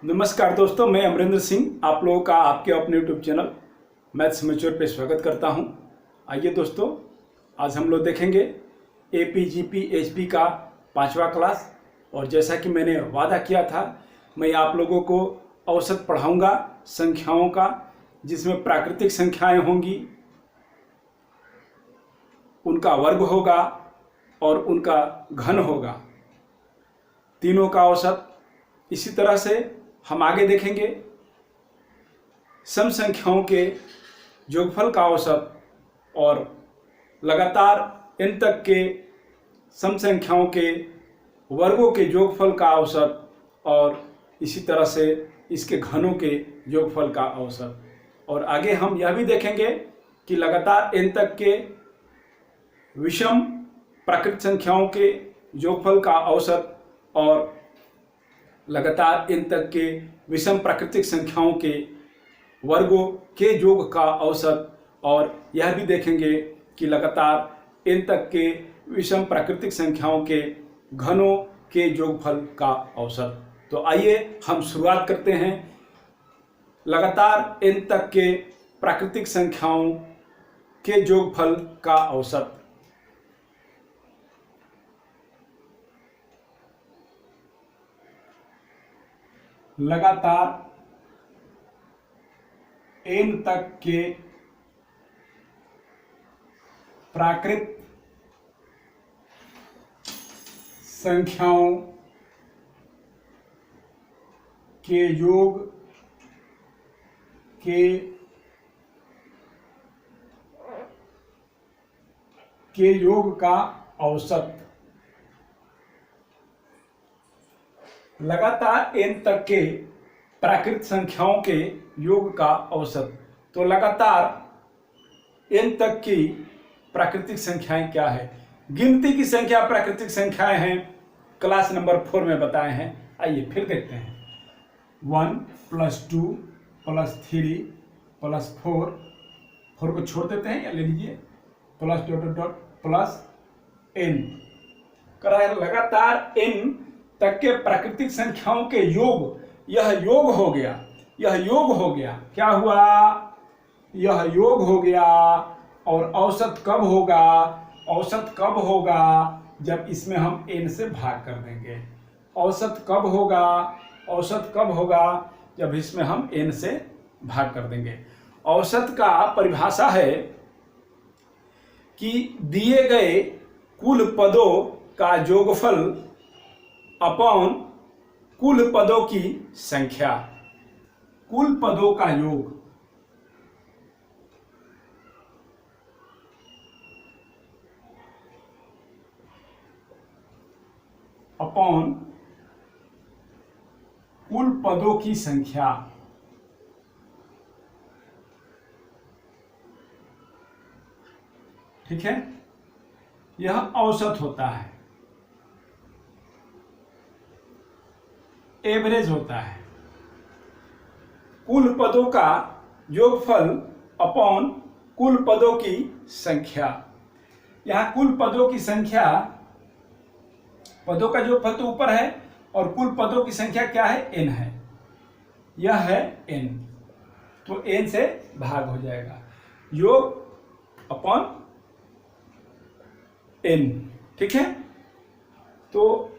नमस्कार दोस्तों, मैं अमरिंदर सिंह आप लोगों का आपके अपने यूट्यूब चैनल मैथ्स मैच्योर पे स्वागत करता हूं। आइए दोस्तों, आज हम लोग देखेंगे एपीजीपी एचपी का 5वां क्लास। और जैसा कि मैंने वादा किया था, मैं आप लोगों को औसत पढ़ाऊंगा संख्याओं का, जिसमें प्राकृतिक संख्याएं होंगी, उनका वर्ग होगा और उनका घन होगा, तीनों का औसत। इसी तरह से हम आगे देखेंगे सम संख्याओं के योगफल का औसत और लगातार n तक के सम संख्याओं के वर्गों के योगफल का औसत और इसी तरह से इसके घनों के योगफल का औसत। और आगे हम यह भी देखेंगे कि लगातार n तक के विषम प्राकृतिक संख्याओं के योगफल का औसत और लगातार n तक के विषम प्राकृतिक संख्याओं के वर्गों के योग का औसत। और यह भी देखेंगे कि लगातार n तक के विषम प्राकृतिक संख्याओं के घनों के योगफल का औसत। तो आइए हम शुरुआत करते हैं लगातार n तक के प्राकृतिक संख्याओं के योगफल का औसत। लगातार n तक के प्राकृत संख्याओं के योग के योग का औसत। लगातार n तक के प्राकृत संख्याओं के योग का औसत। तो लगातार n तक की प्राकृतिक संख्याएं क्या है? गिनती की संख्या प्राकृतिक संख्याएं हैं, क्लास नंबर 4 में बताए हैं। आइए फिर देखते हैं। 1 + 2 + 3 + 4 को छोड़ देते हैं या ले लीजिए, +... n करा है। लगातार n तक के प्राकृतिक संख्याओं के योग, यह योग हो गया, यह योग हो गया। क्या हुआ? यह योग हो गया। और औसत कब होगा? औसत कब होगा? जब इसमें हम n से भाग कर देंगे। औसत कब होगा? औसत कब होगा? जब इसमें हम n से भाग कर देंगे। औसत का परिभाषा है कि दिए गए कुल पदों का योगफल अपॉन कुल पदों की संख्या। कुल पदों का योग अपॉन कुल पदों की संख्या। ठीक है, यह औसत होता है, एवरेज होता है। कुल पदों का योगफल अपॉन कुल पदों की संख्या। यहां कुल पदों की संख्या, पदों का योगफल तो ऊपर है और कुल पदों की संख्या क्या है? n है। यह है n, तो n से भाग हो जाएगा। योग अपॉन n। ठीक है, तो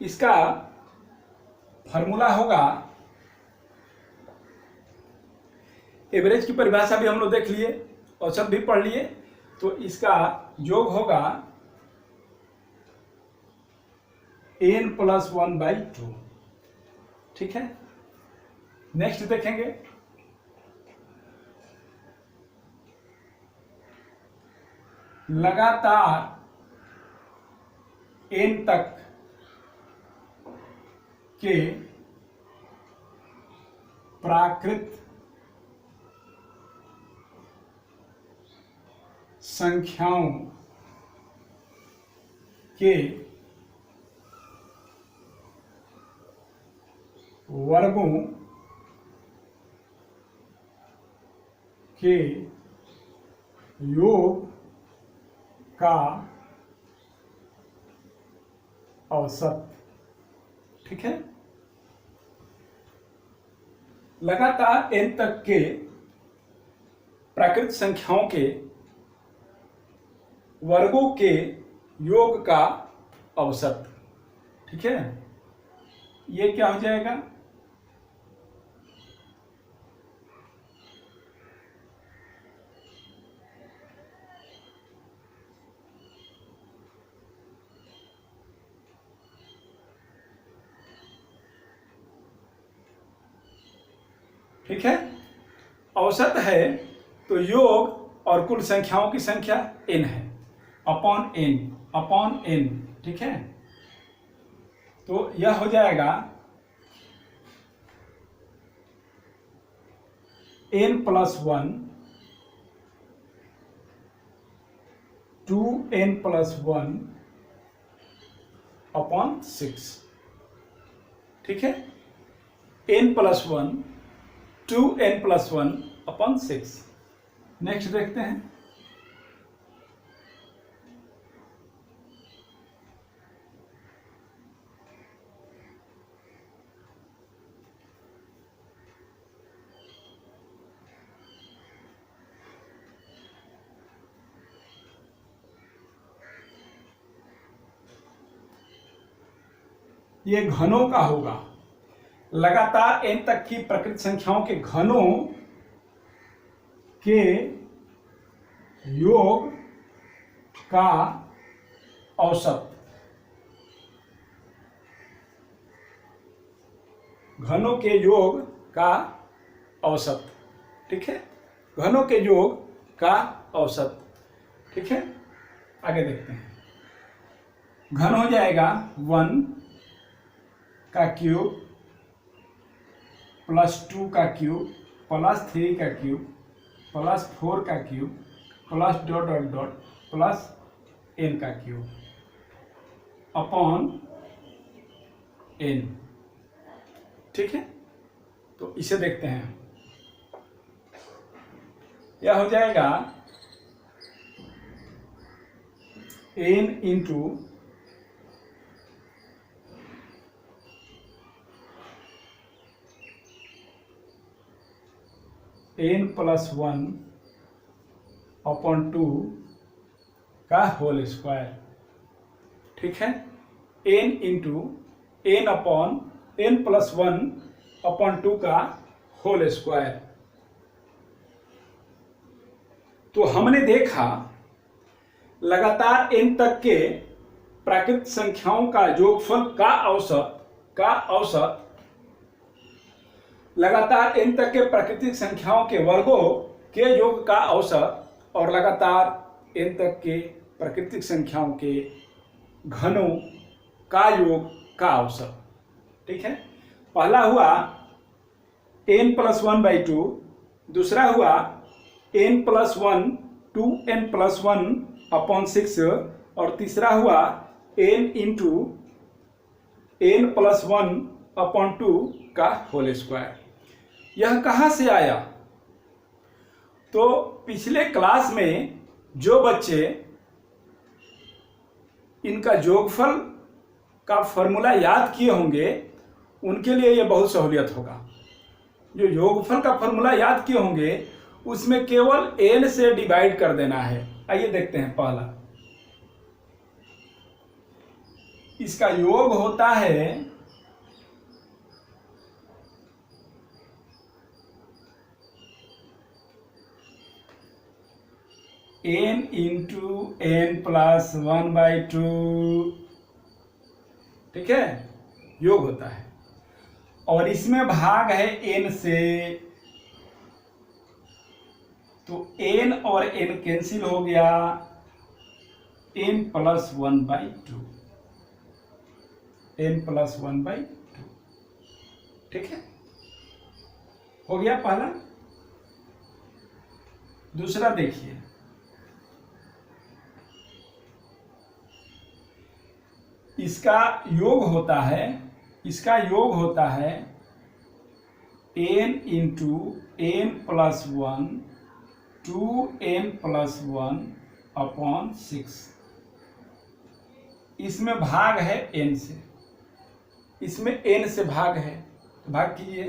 इसका फॉर्मूला होगा, एवरेज की परिभाषा भी हम लोग देख लिए, औसत भी पढ़ लिए। तो इसका योग होगा n + 1/2। ठीक है, नेक्स्ट देखेंगे। लगातार n तक के प्राकृत संख्याओं के वर्गों के योग का औसत। ठीक है, लगातार n तक के प्राकृत संख्याओं के वर्गों के योग का औसत। ठीक है, ये क्या हो जाएगा? ठीक है, औसत है तो योग और कुल संख्याओं की संख्या n है, अपॉन n। ठीक है, तो यह हो जाएगा n+1 2n+1 अपॉन 6। ठीक है, n+1 2n+1 अपॉन 6। नेक्स्ट देखते हैं। ये घनों का होगा। लगातार n तक की प्रकृत संख्याओं के घनों के योग का औसत। घनों के योग का औसत। ठीक है, घनों के योग का औसत। ठीक है, आगे देखते हैं। घन हो जाएगा 1 का क्यूब +2 का क्यूब +3 का क्यूब +4 का क्यूब प्लस n का क्यूब अपॉन n। ठीक है, तो इसे देखते हैं। यह हो जाएगा n इंटू n+1 अपॉन 2 का होल स्क्वायर। ठीक है, n into n upon n+1 upon 2 का होल स्क्वायर। तो हमने देखा लगातार n तक के प्राकृत संख्याओं का योगफल का औसत लगातार n तक के प्राकृतिक संख्याओं के वर्गों के योग का औसत और लगातार n तक के प्राकृतिक संख्याओं के घनों का योग का औसत। ठीक है, पहला हुआ n+1/2, दूसरा हुआ n+1 2n+1 अपॉन 6 और तीसरा हुआ n इंटू n+1 अपॉन 2 का होल स्क्वायर। यह कहाँ से आया? तो पिछले क्लास में जो बच्चे इनका योगफल का फॉर्मूला याद किए होंगे उनके लिए यह बहुत सहूलियत होगा। जो योगफल का फॉर्मूला याद किए होंगे उसमें केवल n से डिवाइड कर देना है। आइए देखते हैं। पहला, इसका योग होता है n इंटू n+1/2। ठीक है, योग होता है और इसमें भाग है n से, तो n और n कैंसिल हो गया, n+1/2। n+1/2। ठीक है, हो गया पहला। दूसरा देखिए, इसका योग होता है n into n+1 2n+1 upon 6। इसमें भाग है n से, इसमें n से भाग है तो भाग कीजिए।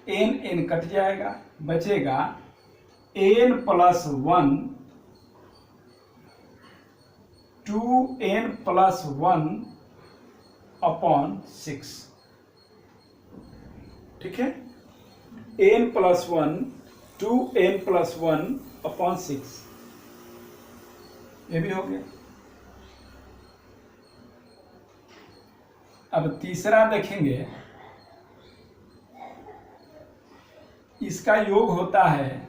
एन एन कट जाएगा, बचेगा N plus 1 2n plus 1 upon 6। ठीक है, n plus 1 2n plus 1 upon 6, ये भी हो गया। अब तीसरा देखेंगे, इसका योग होता है,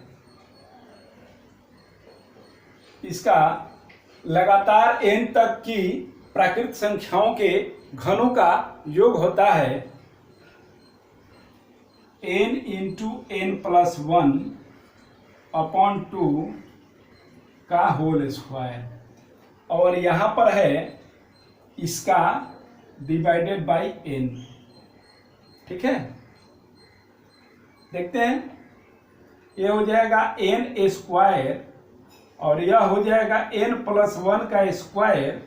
इसका लगातार n तक की प्राकृत संख्याओं के घनों का योग होता है n into n plus 1 upon 2 का होल स्क्वायर, और यहाँ पर है इसका डिवाइडेड बाई n। ठीक है, देखते हैं, ये हो जाएगा n स्क्वायर और यह हो जाएगा n प्लस 1 का स्क्वायर,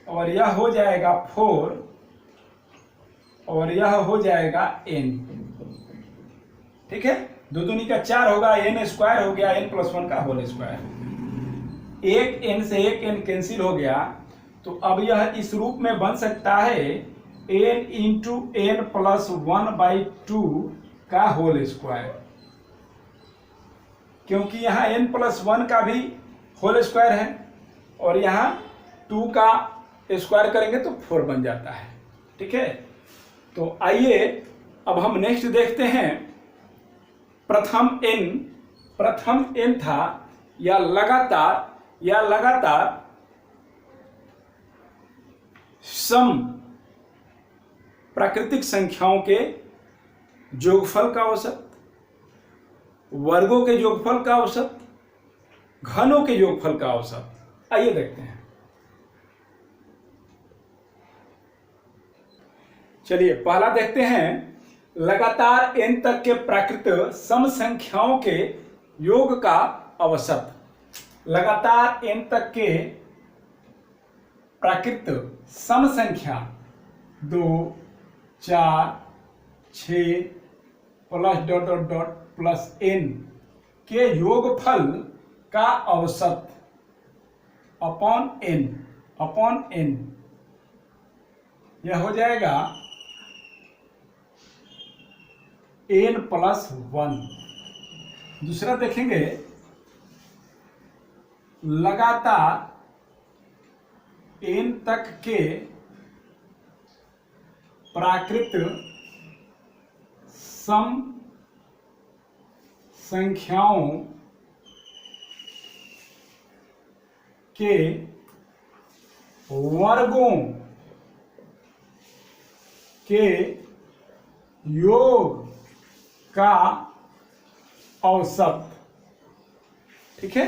और यह हो जाएगा 4 और यह हो जाएगा n। ठीक है, दो दूनी का 4 होगा, n स्क्वायर हो गया n प्लस 1 का होल स्क्वायर। एक n से एक n कैंसिल हो गया, तो अब यह इस रूप में बन सकता है n इंटू एन प्लस 1/2 का होल स्क्वायर, क्योंकि यहाँ n प्लस 1 का भी होल स्क्वायर है और यहाँ 2 का स्क्वायर करेंगे तो 4 बन जाता है। ठीक है, तो आइए अब हम नेक्स्ट देखते हैं। प्रथम n था, या लगातार सम प्राकृतिक संख्याओं के योगफल का औसत, वर्गों के योगफल का औसत, घनों के योगफल का औसत। आइए देखते हैं। चलिए पहला देखते हैं, लगातार n तक के प्राकृत सम संख्याओं के योग का औसत। लगातार n तक के प्राकृत सम संख्या 2 4 6 plus dot dot dot plus n के योगफल का औसत अपॉन n, यह हो जाएगा n प्लस 1। दूसरा देखेंगे, लगातार n तक के प्राकृत सम संख्याओं के वर्गों के योग का औसत। ठीक है,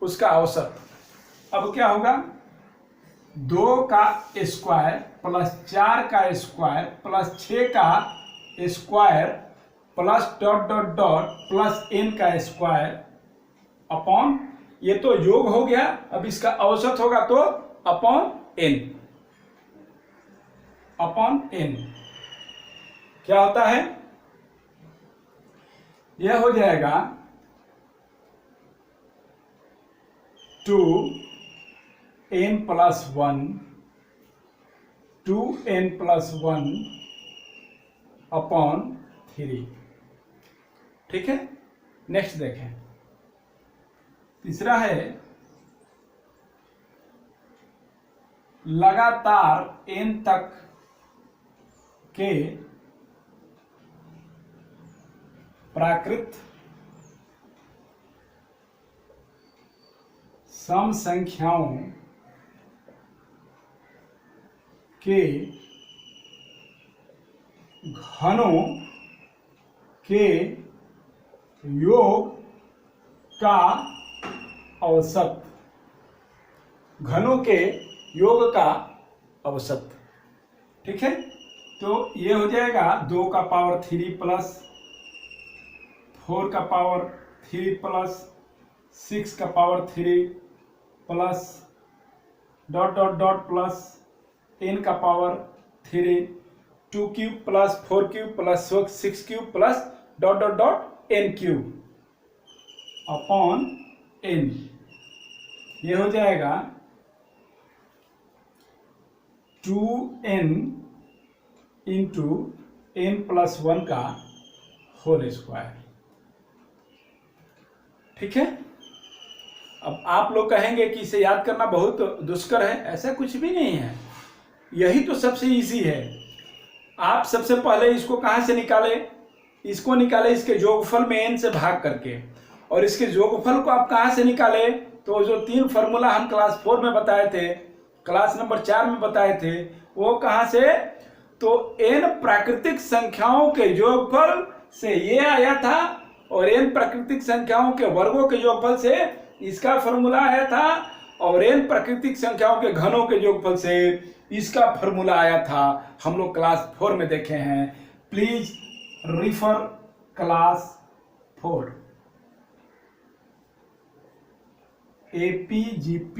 उसका औसत अब क्या होगा, 2 का स्क्वायर प्लस 4 का स्क्वायर प्लस 6 का square plus dot dot dot plus n का स्क्वायर अपॉन, ये तो योग हो गया, अब इसका औसत होगा तो अपॉन n क्या होता है, यह हो जाएगा 2n plus 1 2n plus 1 upon 3। ठीक है, नेक्स्ट देखें। तीसरा है, लगातार n तक के प्राकृत सम संख्याओं के घनों के योग का औसत, घनों के योग का औसत। ठीक है, तो ये हो जाएगा 2 का पावर 3 प्लस 4 का पावर 3 प्लस 6 का power 3 plus dot dot dot plus n का power 3 2 cube plus 4 cube plus 6 cube plus dot dot dot n cube upon n। ये हो जाएगा 2n इंटू n प्लस 1 का होल स्क्वायर। ठीक है। अब आप लोग कहेंगे कि इसे याद करना बहुत दुष्कर है। ऐसा कुछ भी नहीं है, यही तो सबसे इजी है। आप सबसे पहले इसको कहाँ से निकाले? इसको निकाले इसके जोगफल में n से भाग करके। और इसके जोगफल को आप कहाँ से निकाले? तो जो 3 फॉर्मूला हम क्लास 4 में बताए थे, क्लास नंबर 4 में बताए थे, वो कहाँ से? तो n प्राकृतिक संख्याओं के जोगफल से ये आया था और n प्राकृतिक संख्याओं के वर्गों के योगफल से इसका फॉर्मूला आया था और n प्राकृतिक संख्याओं के घनों के योगफल से इसका फॉर्मूला आया था। हम लोग क्लास 4 में देखे हैं। Please refer class 4। AP GP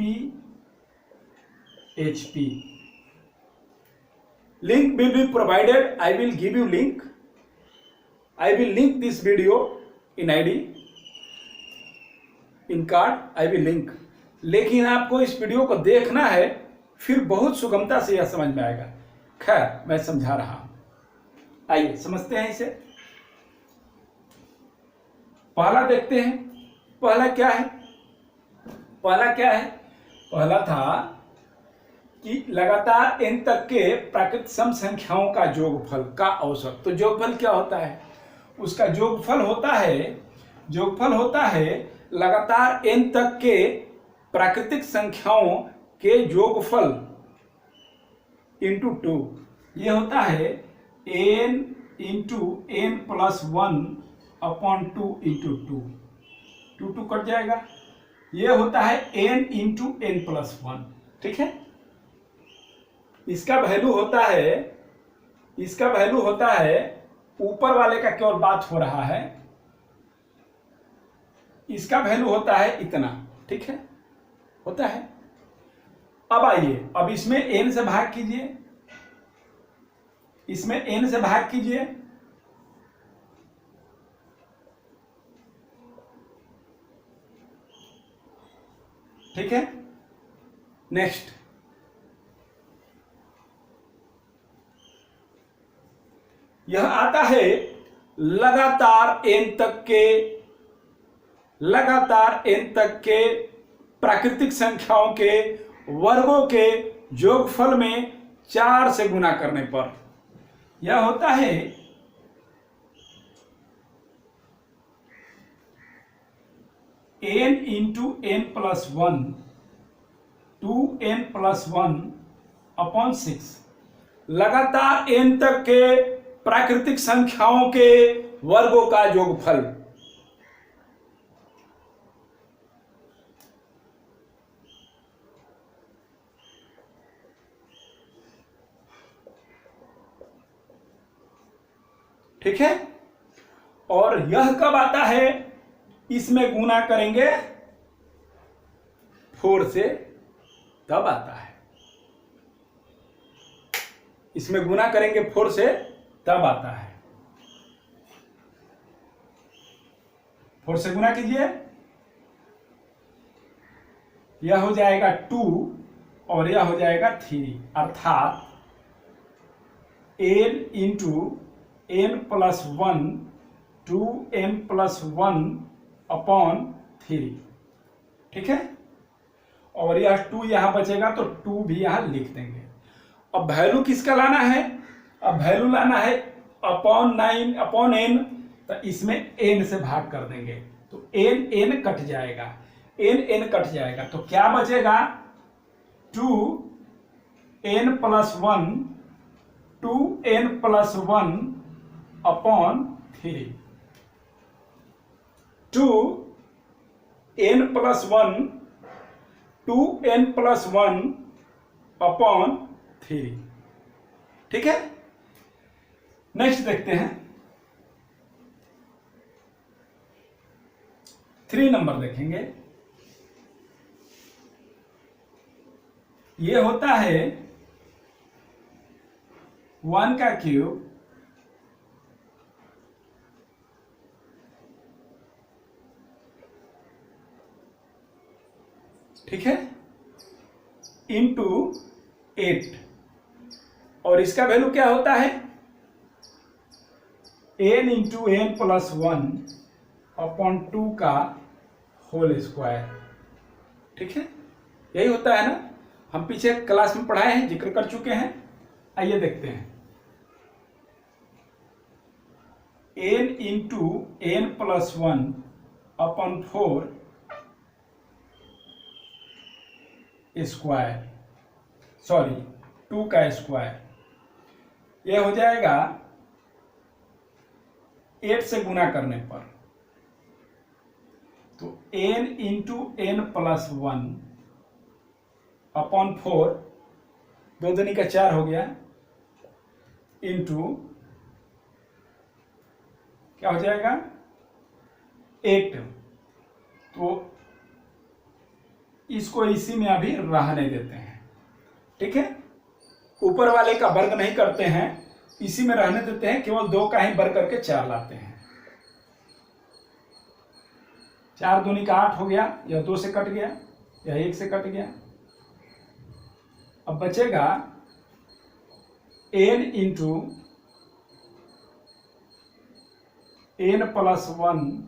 HP link will be provided. I will give you link. I will link this video in ID, in card I will link। लेकिन आपको इस वीडियो को देखना है, फिर बहुत सुगमता से यह समझ में आएगा। खैर, मैं समझा रहा हूं, आइए समझते हैं इसे। पहला देखते हैं। पहला क्या है? पहला था कि लगातार n तक के प्राकृतिक सम संख्याओं का जोगफल का औसत। तो जोगफल क्या होता है? उसका जोगफल होता है लगातार n तक के प्राकृतिक संख्याओं के जोगफल इंटू 2। ये होता है n into n plus 1 upon 2 into 2। 2 cut जाएगा। ये होता है n इंटू n प्लस 1। ठीक है। इसका वैल्यू होता है ऊपर वाले का केवल बात हो रहा है, इसका वैल्यू होता है इतना। ठीक है, होता है। अब आइए, अब इसमें n से भाग कीजिए, ठीक है। नेक्स्ट, यह आता है लगातार n तक के प्राकृतिक संख्याओं के वर्गों के योगफल में 4 से गुना करने पर। यह होता है n into n plus 1 2n plus 1 upon 6। लगातार n तक के प्राकृतिक संख्याओं के वर्गों का योगफल। ठीक है। और यह कब आता है? इसमें गुना करेंगे 4 से, तब आता है। इसमें गुना करेंगे 4 से, तब आता है। 4 से गुना कीजिए, यह हो जाएगा 2 और यह हो जाएगा 3, अर्थात n into n plus 1 2n plus 1 upon 3। ठीक है। और यह 2 यहां बचेगा तो 2 भी यहां लिख देंगे। अब वैल्यू किसका लाना है? अब वैल्यू लाना है अपॉन 9 अपॉन n, तो इसमें n से भाग कर देंगे तो n कट जाएगा, n कट जाएगा तो क्या बचेगा? 2n plus 1 2n plus 1 upon 3। 2n plus 1 2n plus 1 upon 3। ठीक है। नेक्स्ट देखते हैं, 3 नंबर देखेंगे। ये होता है 1 का क्यूब ठीक है इंटू 8 और इसका वैल्यू क्या होता है n इंटू एन प्लस 1/2 का होल स्क्वायर। ठीक है यही होता है ना, हम पीछे क्लास में पढ़ाए हैं, जिक्र कर चुके हैं। आइए देखते हैं n into n plus 1/4 square, sorry 2 का स्क्वायर। यह हो जाएगा 8 से गुना करने पर, तो n इंटू एन प्लस 1/4, 2 दूनी का 4 हो गया, इंटू क्या हो जाएगा 8। तो इसको इसी में अभी रहने देते हैं। ठीक है ऊपर वाले का वर्ग नहीं करते हैं, इसी में रहने देते हैं, केवल 2 का ही वर्ग करके 4 लाते हैं। 4 दूनी का 8 हो गया, यह 2 से कट गया, यह 1 से कट गया। अब बचेगा n इंटू एन प्लस 1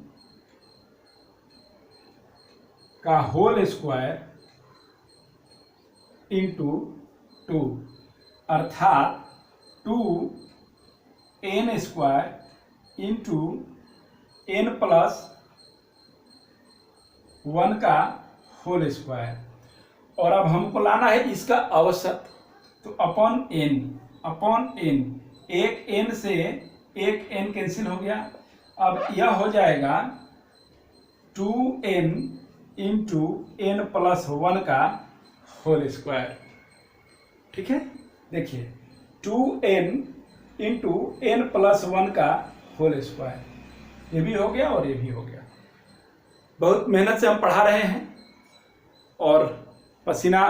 का होल स्क्वायर इंटू 2, अर्थात 2n square into n plus 1 का होल स्क्वायर। और अब हमको लाना है इसका औसत, तो अपॉन n, एक n से एक n कैंसिल हो गया। अब यह हो जाएगा 2n इंटू एन प्लस 1 का होल स्क्वायर। ठीक है देखिए 2n इंटू एन प्लस 1 का होल स्क्वायर, ये भी हो गया और ये भी हो गया। बहुत मेहनत से हम पढ़ा रहे हैं और पसीना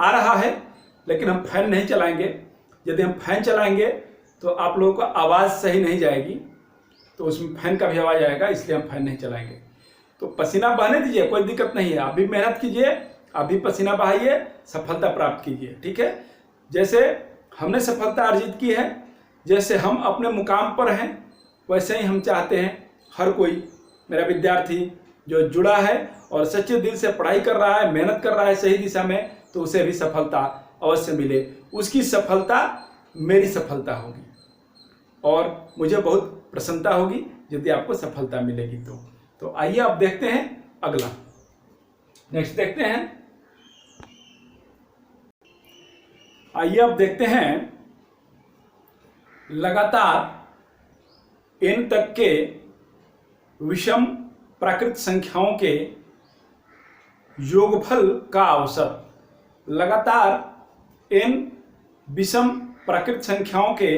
आ रहा है, लेकिन हम फैन नहीं चलाएंगे। यदि हम फैन चलाएंगे तो आप लोगों को आवाज़ सही नहीं जाएगी, तो उसमें फैन का भी आवाज़ आएगा, इसलिए हम फैन नहीं चलाएंगे। तो पसीना बहने दीजिए, कोई दिक्कत नहीं है। आप भी मेहनत कीजिए, आप भी पसीना बहाइए, सफलता प्राप्त कीजिए। ठीक है जैसे हमने सफलता अर्जित की है, जैसे हम अपने मुकाम पर हैं, वैसे ही हम चाहते हैं हर कोई मेरा विद्यार्थी जो जुड़ा है और सच्चे दिल से पढ़ाई कर रहा है, मेहनत कर रहा है सही दिशा में, तो उसे भी सफलता अवश्य मिले। उसकी सफलता मेरी सफलता होगी और मुझे बहुत प्रसन्नता होगी यदि आपको सफलता मिलेगी। तो आइए अब देखते हैं अगला, नेक्स्ट देखते हैं। आइए अब देखते हैं लगातार n तक के विषम प्राकृत संख्याओं के योगफल का औसत। लगातार n विषम प्राकृत संख्याओं के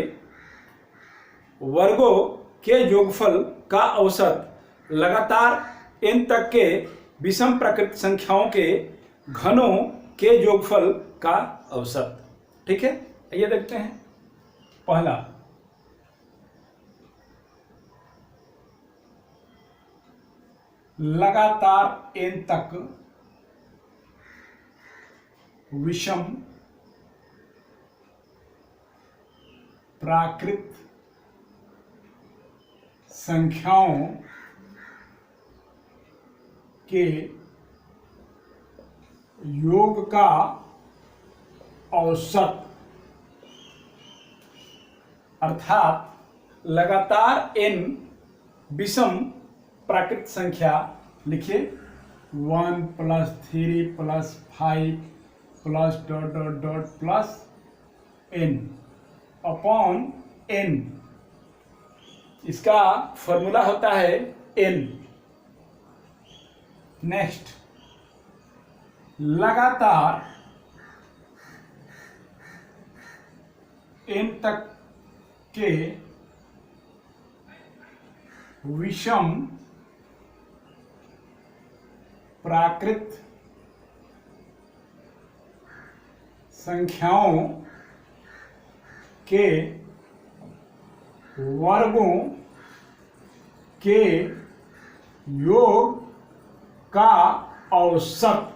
वर्गों के योगफल का औसत लगातार n तक के विषम प्राकृत संख्याओं के घनों के योगफल का औसत। ठीक है ये देखते हैं। पहला लगातार n तक विषम प्राकृत संख्याओं के योग का औसत, अर्थात लगातार n विषम प्राकृत संख्या, लिखिए 1 + 3 + 5 plus dot dot dot plus n upon n, इसका फॉर्मूला होता है n। नेक्स्ट लगातार n तक के विषम प्राकृत संख्याओं के वर्गों के योग का औसत,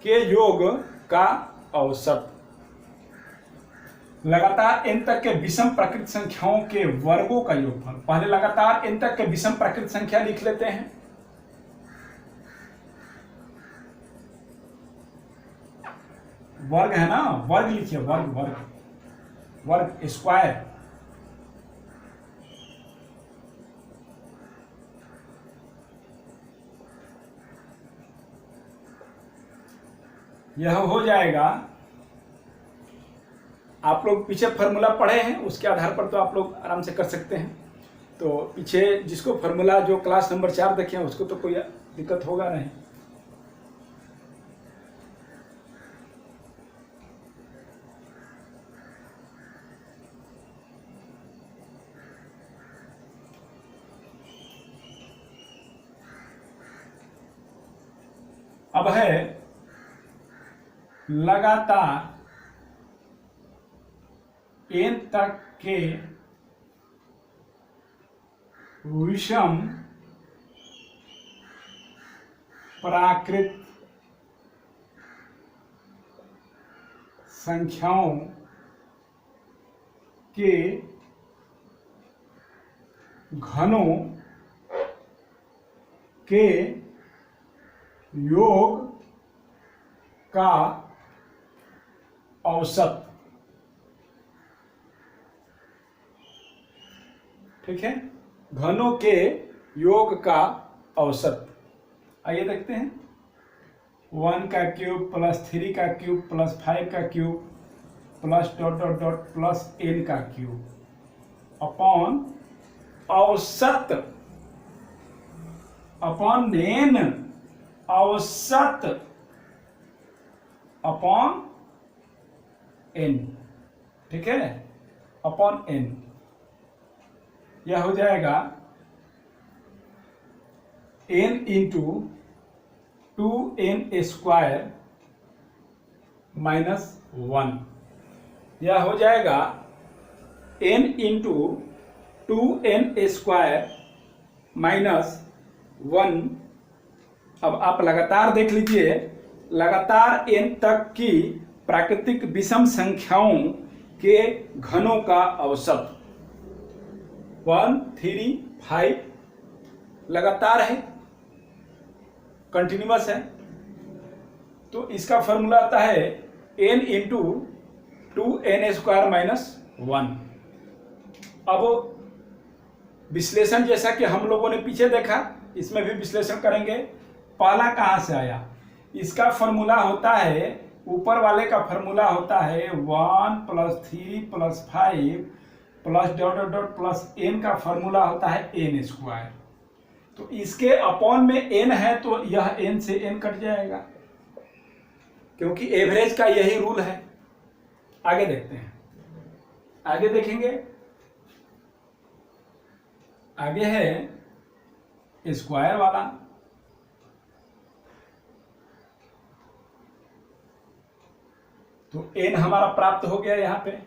के योग का औसत। लगातार n तक के विषम प्राकृत संख्याओं के वर्गों का योगफल। पहले लगातार n तक के विषम प्राकृत संख्या लिख लेते हैं। वर्ग है ना, वर्ग लिखिए, वर्ग वर्ग वर्ग स्क्वायर। यह हो जाएगा, आप लोग पीछे फार्मूला पढ़े हैं, उसके आधार पर तो आप लोग आराम से कर सकते हैं। तो पीछे जिसको फार्मूला जो क्लास नंबर 4 देखे हैं उसको तो कोई दिक्कत होगा नहीं। अब है लगातार n तक के विषम प्राकृत संख्याओं के घनों के योग का औसत। ठीक है, घनों के योग का औसत। आइए देखते हैं। 1 का क्यूब प्लस 3 का क्यूब प्लस 5 का cube plus dot dot dot plus n का क्यूब अपॉन औसत, अपॉन n, औसत अपॉन n। ठीक है, अपॉन n। यह हो जाएगा n into 2n square minus 1। यह हो जाएगा n into 2n square minus 1। अब आप लगातार देख लीजिए, लगातार n तक की प्राकृतिक विषम संख्याओं के घनों का औसत। 1, 3, 5 लगातार है, कंटिन्यूअस है। तो इसका फॉर्मूला आता है n into 2n square minus 1। अब विश्लेषण जैसा कि हम लोगों ने पीछे देखा, इसमें भी विश्लेषण करेंगे। पहला कहाँ से आया? इसका फॉर्मूला होता है, ऊपर वाले का फॉर्मूला होता है 1 plus 3 plus 5 plus dot dot dot plus n का फॉर्मूला होता है n स्क्वायर। तो इसके अपॉन में n है तो यह n से n कट जाएगा, क्योंकि एवरेज का यही रूल है। आगे देखते हैं, आगे देखेंगे। आगे है स्क्वायर वाला। तो n हमारा प्राप्त हो गया यहाँ पे।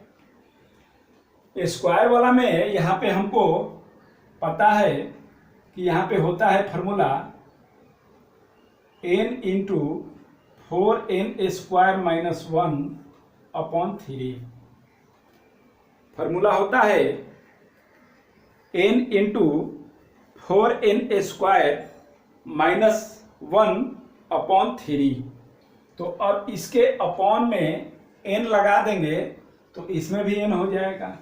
स्क्वायर वाला में यहाँ पे हमको पता है कि यहाँ पे होता है formula n into 4n square minus 1 upon 3। Formula होता है n into 4n square minus 1 upon 3। तो अब इसके अपॉन में n लगा देंगे तो इसमें भी n हो जाएगा,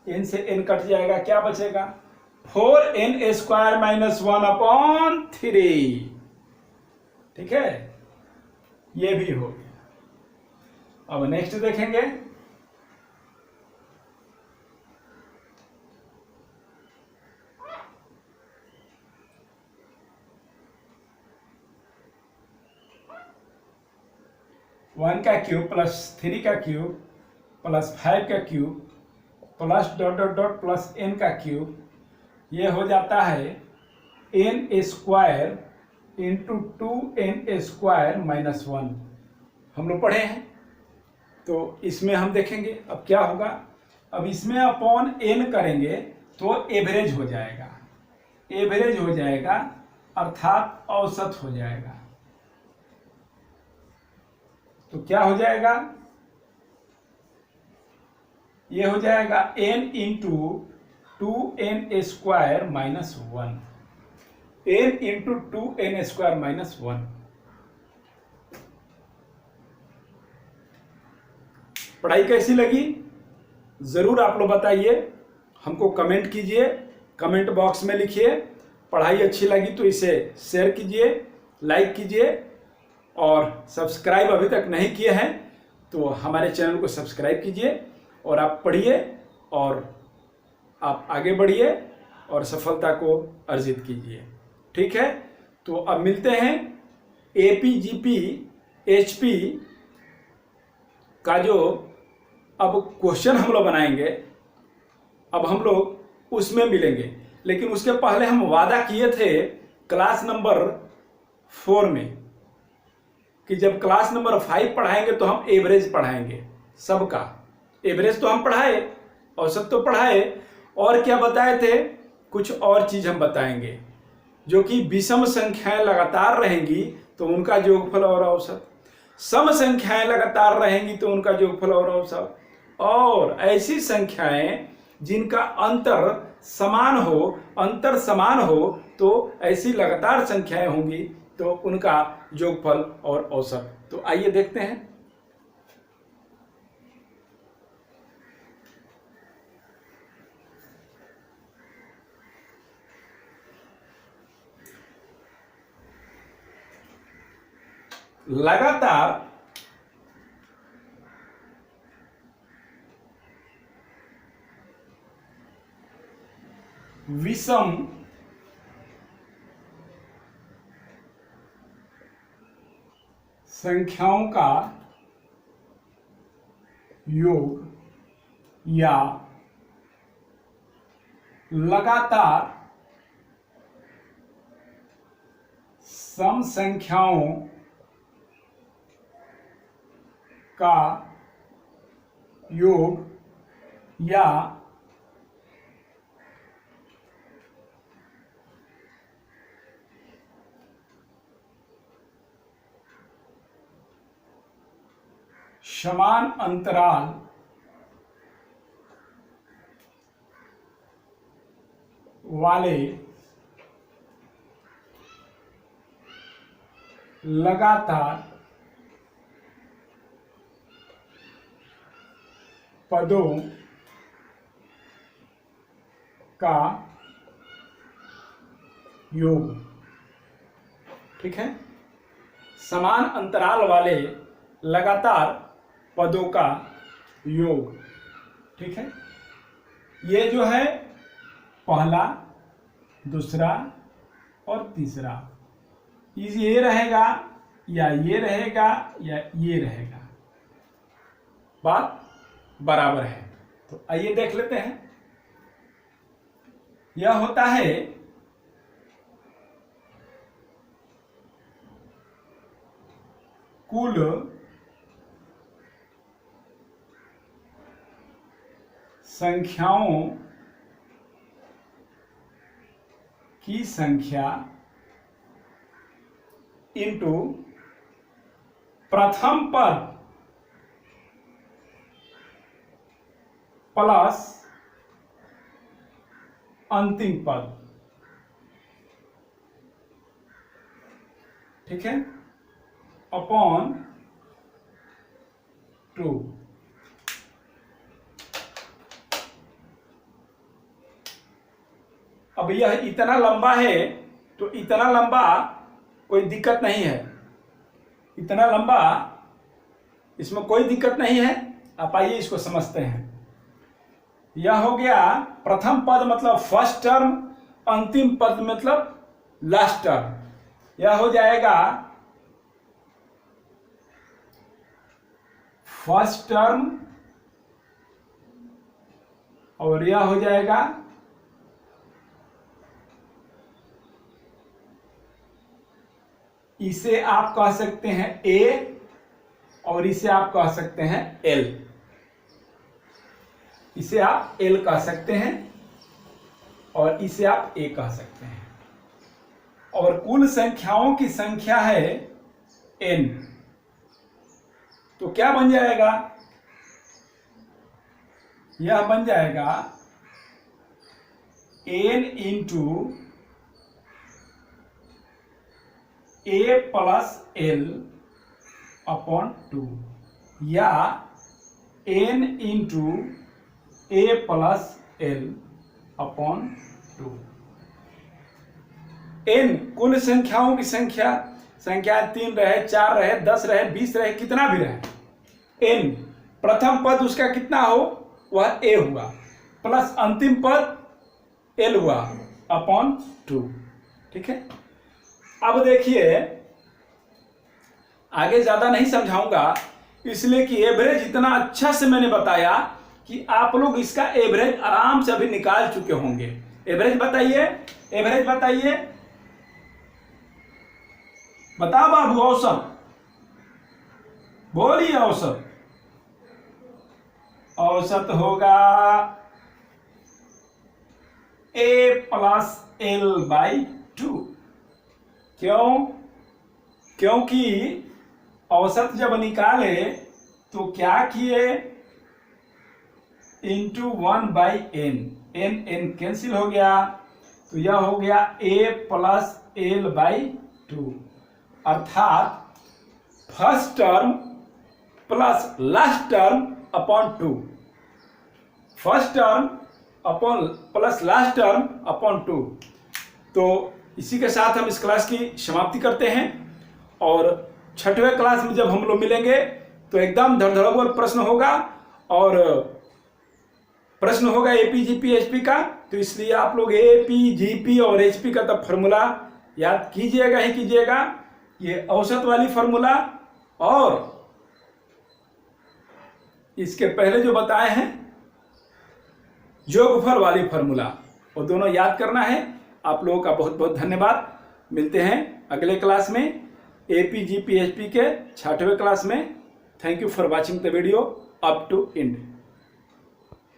n से n कट जाएगा, क्या बचेगा? 4n square minus 1 upon 3। ठीक है, ये भी हो गया। अब नेक्स्ट देखेंगे। वन का क्यूब प्लस 3 का क्यूब प्लस 5 का cube plus dot dot dot plus n का क्यूब, ये हो जाता है n square into 2n square minus 1। हम लोग पढ़े हैं तो इसमें हम देखेंगे अब क्या होगा। अब इसमें अपॉन n करेंगे तो एवरेज हो जाएगा, एवरेज हो जाएगा अर्थात औसत हो जाएगा। तो क्या हो जाएगा, ये हो जाएगा n into 2n² minus 1, n into 2n² minus 1। पढ़ाई कैसी लगी जरूर आप लोग बताइए, हमको कमेंट कीजिए, कमेंट बॉक्स में लिखिए। पढ़ाई अच्छी लगी तो इसे शेयर कीजिए, लाइक कीजिए, और सब्सक्राइब अभी तक नहीं किए हैं तो हमारे चैनल को सब्सक्राइब कीजिए, और आप पढ़िए और आप आगे बढ़िए और सफलता को अर्जित कीजिए। ठीक है, तो अब मिलते हैं एपीजीपी एचपी का जो अब क्वेश्चन हम लोग बनाएंगे, अब हम लोग उसमें मिलेंगे। लेकिन उसके पहले हम वादा किए थे क्लास नंबर 4 में कि जब क्लास नंबर 5 पढ़ाएंगे तो हम एवरेज पढ़ाएंगे, सबका एवरेज तो हम पढ़ाए, औसत तो पढ़ाए, और क्या बताए थे, कुछ और चीज हम बताएंगे, जो कि विषम संख्याएं लगातार रहेंगी तो उनका योगफल और औसत, सम संख्याएं लगातार रहेंगी तो उनका योगफल और औसत, और ऐसी संख्याएं जिनका अंतर समान हो तो ऐसी लगातार संख्याएं होंगी तो उनका योगफल और औसत। तो आइए देखते हैं। लगातार विषम संख्याओं का योग या लगातार सम संख्याओं का योग या समान अंतराल वाले लगातार पदों का योग। ठीक है, समान अंतराल वाले लगातार पदों का योग। ठीक है, ये जो है पहला, दूसरा और तीसरा, ये रहेगा या ये रहेगा या ये रहेगा, बात बराबर है। तो आइए देख लेते हैं। यह होता है कुल संख्याओं की संख्या इंटू प्रथम पद प्लस अंतिम पद। ठीक है, अपॉन 2। अब यह इतना लंबा है तो इतना लंबा कोई दिक्कत नहीं है, इतना लंबा इसमें कोई दिक्कत नहीं है। आप आइए इसको समझते हैं। यह हो गया प्रथम पद मतलब फर्स्ट टर्म, अंतिम पद मतलब लास्ट टर्म। यह हो जाएगा फर्स्ट टर्म और यह हो जाएगा इसे आप कह सकते हैं ए और इसे आप कह सकते हैं L, इसे आप L कह सकते हैं और इसे आप A कह सकते हैं। और कुल संख्याओं की संख्या है n, तो क्या बन जाएगा, यह बन जाएगा n into A plus L upon 2 या n into A plus L upon 2। n कुल संख्याओं की संख्या, संख्या 3 रहे, 4 रहे, 10 रहे, 20 रहे, कितना भी रहे, n प्रथम पद उसका कितना हो वह a हुआ, प्लस अंतिम पद l हुआ अपॉन 2। ठीक है, अब देखिए आगे ज्यादा नहीं समझाऊंगा, इसलिए कि एवरेज इतना अच्छा से मैंने बताया कि आप लोग इसका एवरेज आराम से अभी निकाल चुके होंगे। एवरेज बताइए, एवरेज बताइए, बताओ बाबू, औसत बोलिए, औसत, औसत होगा a प्लस L बाई 2। क्यों? क्योंकि औसत जब निकाले तो क्या किए, into 1 by n, n cancel हो गया, तो यह हो गया a प्लस L बाई 2, अर्थात first term plus last term upon 2, first term upon plus last term upon 2। तो इसी के साथ हम इस क्लास की समाप्ति करते हैं, और 6वें क्लास में जब हम लोग मिलेंगे तो एकदम धड़धड़ावर प्रश्न होगा, और प्रश्न होगा एपी जीपी एचपी का, तो इसलिए आप लोग एपी जीपी और एचपी का तब फॉर्मूला याद कीजिएगा ही कीजिएगा, ये औसत वाली फॉर्मूला और इसके पहले जो बताए हैं योगफल वाली फॉर्मूला, वो दोनों याद करना है। आप लोगों का बहुत बहुत धन्यवाद, मिलते हैं अगले क्लास में एपी जीपी एचपी के 6वें क्लास में। Thank you for watching the video up to and.